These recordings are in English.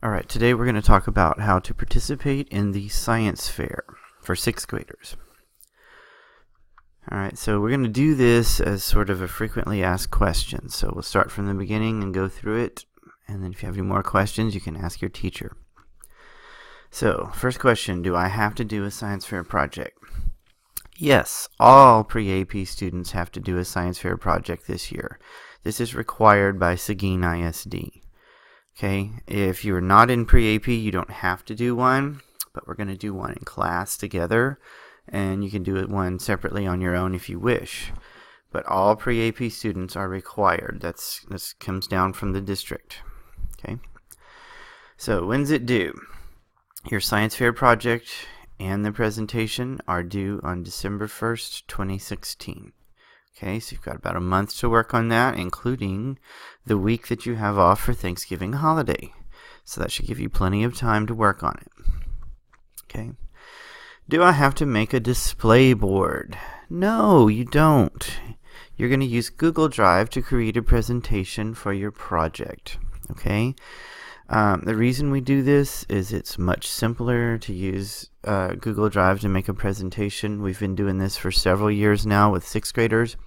Alright, today we're going to talk about how to participate in the science fair for 6th graders. Alright, so we're going to do this as sort of a frequently asked question. So we'll start from the beginning and go through it, and then if you have any more questions, you can ask your teacher. So, first question, do I have to do a science fair project? Yes, all pre-AP students have to do a science fair project this year. This is required by Seguin ISD. Okay, if you're not in pre-AP, you don't have to do one, but we're going to do one in class together, and you can do it one separately on your own if you wish. But all pre-AP students are required. This comes down from the district. Okay, so when's it due? Your science fair project and the presentation are due on December 1st, 2016. Okay, so you've got about a month to work on that, including the week that you have off for Thanksgiving holiday. So that should give you plenty of time to work on it. Okay. Do I have to make a display board? No, you don't. You're going to use Google Drive to create a presentation for your project. Okay. The reason we do this is it's much simpler to use Google Drive to make a presentation. We've been doing this for several years now with 6th graders,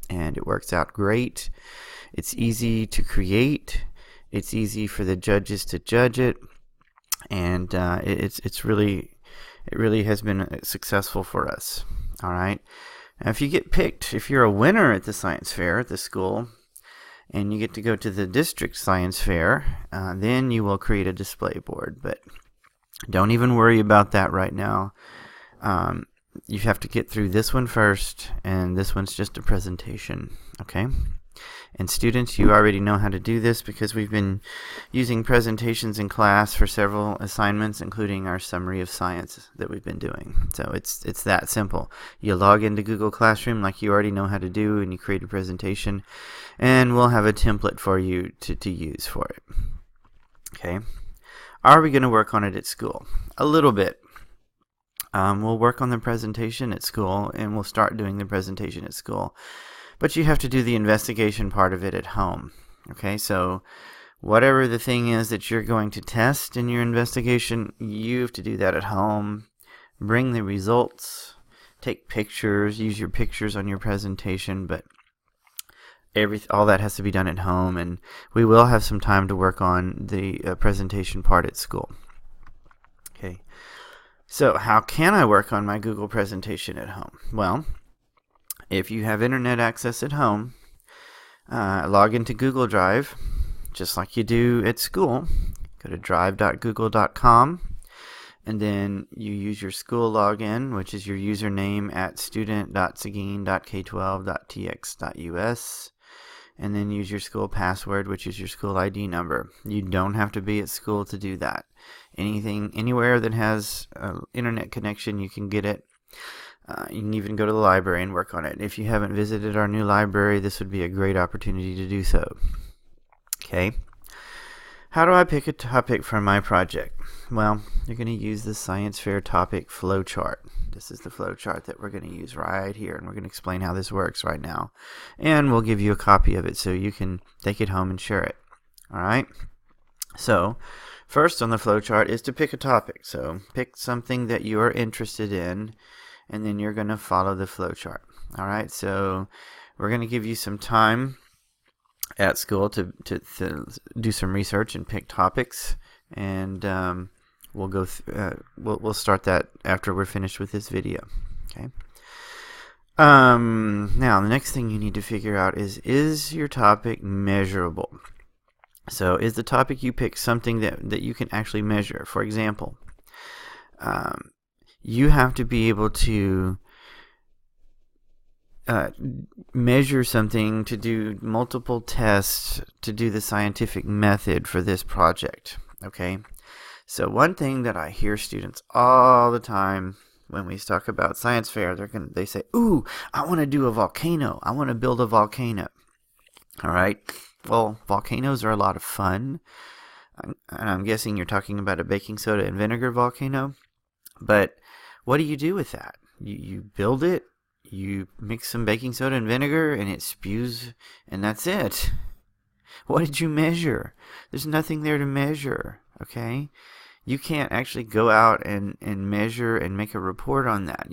and it works out great. It's easy to create. It's easy for the judges to judge it, and it really has been successful for us. All right. Now, if you get picked, if you're a winner at the science fair at the school, and you get to go to the district science fair, then you will create a display board. But don't even worry about that right now. You have to get through this one first, and this one's just a presentation, okay? And students, you already know how to do this because we've been using presentations in class for several assignments, including our summary of science that we've been doing. So it's that simple. You log into Google Classroom like you already know how to do, and you create a presentation, and we'll have a template for you to use for it. Okay. Are we going to work on it at school? A little bit. We'll work on the presentation at school, and we'll start doing the presentation at school. But you have to do the investigation part of it at home. Okay, so whatever the thing is that you're going to test in your investigation, you have to do that at home. Bring the results, take pictures, use your pictures on your presentation, but all that has to be done at home, and we will have some time to work on the presentation part at school. Okay, so how can I work on my Google presentation at home? Well, if you have internet access at home, log into Google Drive, just like you do at school. Go to drive.google.com, and then you use your school login, which is your username at student.seguin.k12.tx.us, and then use your school password, which is your school ID number. You don't have to be at school to do that. Anywhere that has an internet connection, you can get it. You can even go to the library and work on it. If you haven't visited our new library, this would be a great opportunity to do so. Okay. How do I pick a topic for my project? Well, you're going to use the science fair topic flowchart. This is the flowchart that we're going to use right here, and we're going to explain how this works right now. And we'll give you a copy of it so you can take it home and share it. All right. So, first on the flowchart is to pick a topic. So, pick something that you are interested in, and then you're going to follow the flowchart. All right, so we're going to give you some time at school to do some research and pick topics, and we'll go. We'll start that after we're finished with this video. Okay. Now the next thing you need to figure out is your topic measurable? So is the topic you pick something that you can actually measure? For example, you have to be able to measure something, to do multiple tests, to do the scientific method for this project. Okay, so one thing that I hear students all the time when we talk about science fair, they say, "Ooh, I want to do a volcano. I want to build a volcano." All right. Well, volcanoes are a lot of fun, and I'm guessing you're talking about a baking soda and vinegar volcano. But what do you do with that? You build it, you mix some baking soda and vinegar, and it spews, and that's it. What did you measure? There's nothing there to measure. okay? You can't actually go out and measure and make a report on that.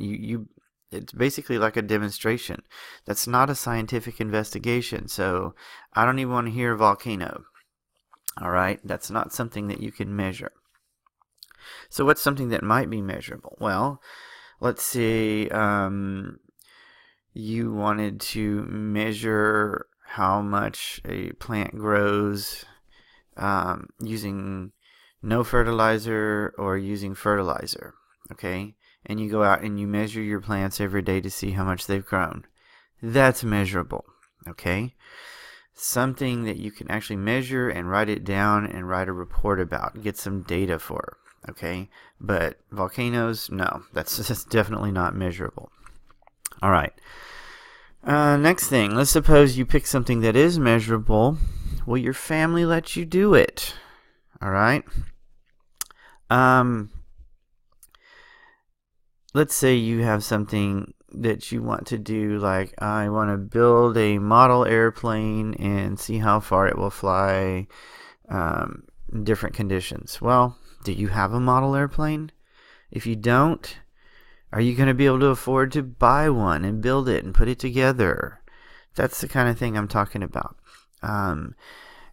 It's basically like a demonstration. That's not a scientific investigation. So I don't even want to hear volcano. All right, that's not something that you can measure. So what's something that might be measurable? Well, let's say you wanted to measure how much a plant grows using no fertilizer or using fertilizer, okay? And you go out and you measure your plants every day to see how much they've grown. That's measurable, okay? Something that you can actually measure and write it down and write a report about, get some data for, okay? But volcanoes, no, that's definitely not measurable. All right. Next thing, let's suppose you pick something that is measurable. Will your family let you do it? All right. Let's say you have something that you want to do, like I want to build a model airplane and see how far it will fly in different conditions. Well, do you have a model airplane? If you don't, are you going to be able to afford to buy one and build it and put it together? That's the kind of thing I'm talking about.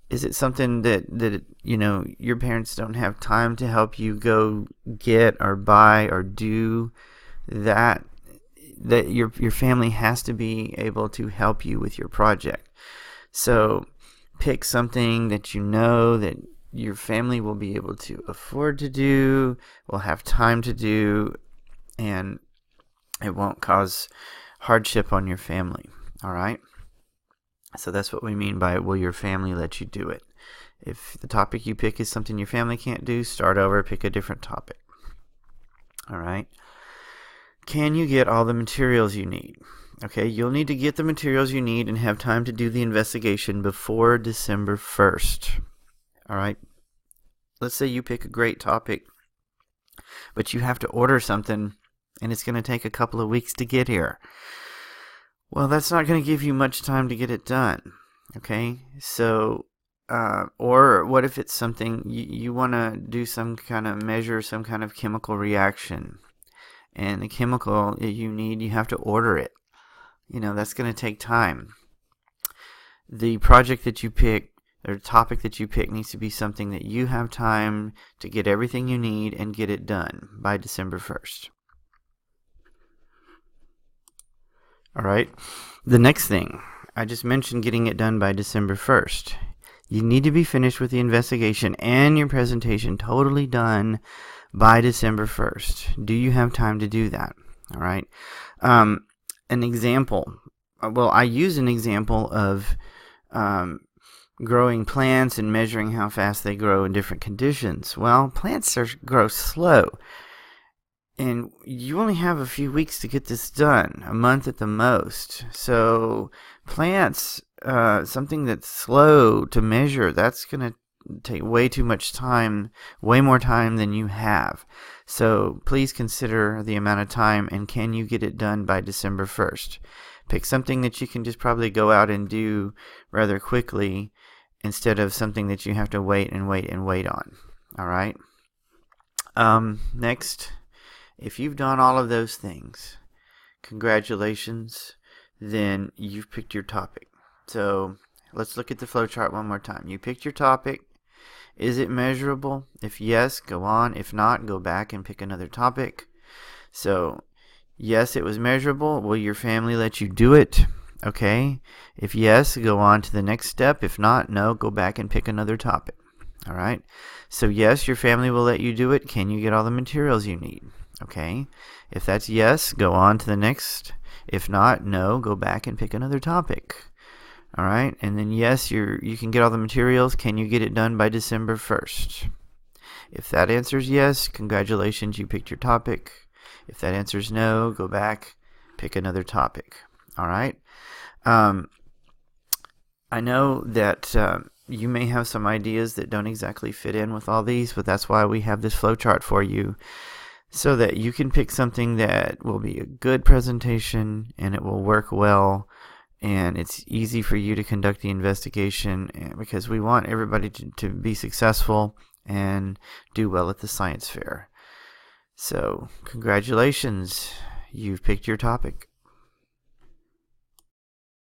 Is it something that your parents don't have time to help you go get or buy or do that your family has to be able to help you with your project? So pick something that you know that your family will be able to afford to do, will have time to do, and it won't cause hardship on your family. All right? So that's what we mean by will your family let you do it. If the topic you pick is something your family can't do, start over, pick a different topic. All right? Can you get all the materials you need? Okay, you'll need to get the materials you need and have time to do the investigation before December 1st. All right? Let's say you pick a great topic, but you have to order something and it's going to take a couple of weeks to get here. Well, that's not going to give you much time to get it done, okay? So, or what if it's something you want to do, some kind of measure, some kind of chemical reaction, and the chemical you need, you have to order it. That's going to take time. The project that you pick, or topic that you pick, needs to be something that you have time to get everything you need and get it done by December 1st. All right. The next thing, I just mentioned getting it done by December 1st. You need to be finished with the investigation and your presentation totally done by December 1st. Do you have time to do that? All right. An example. Well, I use an example of growing plants and measuring how fast they grow in different conditions. Well, plants grow slow. And you only have a few weeks to get this done, a month at the most. So plants, something that's slow to measure, that's going to take way too much time, way more time than you have. So please consider the amount of time and can you get it done by December 1st. Pick something that you can just probably go out and do rather quickly instead of something that you have to wait and wait and wait on. All right? Next. If you've done all of those things, congratulations, then you've picked your topic. So let's look at the flowchart one more time. You picked your topic. Is it measurable? If yes, go on. If not, go back and pick another topic. So yes, it was measurable. Will your family let you do it? Okay. If yes, go on to the next step. If not, no, go back and pick another topic. All right. So yes, your family will let you do it. Can you get all the materials you need? Okay, if that's yes, go on to the next. If not, no, go back and pick another topic. All right, and then yes, you can get all the materials. Can you get it done by December 1st? If that answers yes, congratulations, you picked your topic. If that answers no, go back, pick another topic. All right. I know that you may have some ideas that don't exactly fit in with all these, but that's why we have this flowchart for you, so that you can pick something that will be a good presentation and it will work well and it's easy for you to conduct the investigation, because we want everybody to be successful and do well at the science fair. So, congratulations, you've picked your topic.